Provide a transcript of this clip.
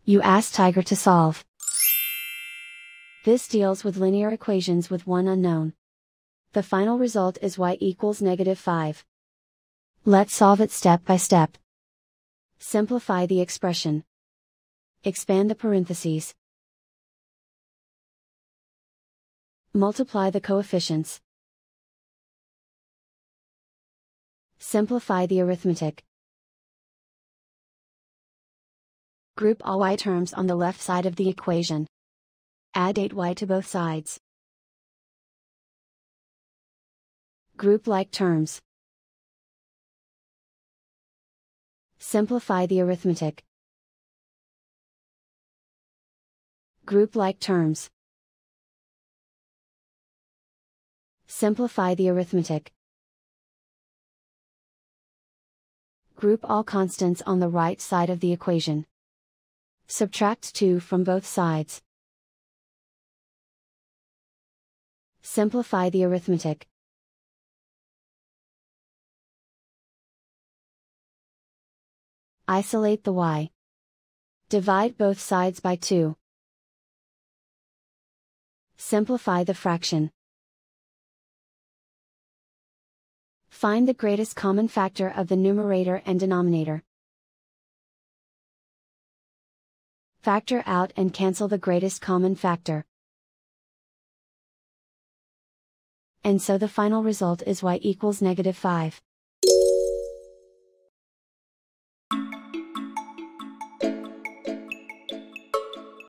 You ask Tiger to solve. This deals with linear equations with one unknown. The final result is y equals -5. Let's solve it step by step. Simplify the expression. Expand the parentheses. Multiply the coefficients. Simplify the arithmetic. Group all y terms on the left side of the equation. Add 8y to both sides. Group like terms. Simplify the arithmetic. Group like terms. Simplify the arithmetic. Group all constants on the right side of the equation. Subtract 2 from both sides. Simplify the arithmetic. Isolate the y. Divide both sides by 2. Simplify the fraction. Find the greatest common factor of the numerator and denominator. Factor out and cancel the greatest common factor. And so the final result is y equals -5.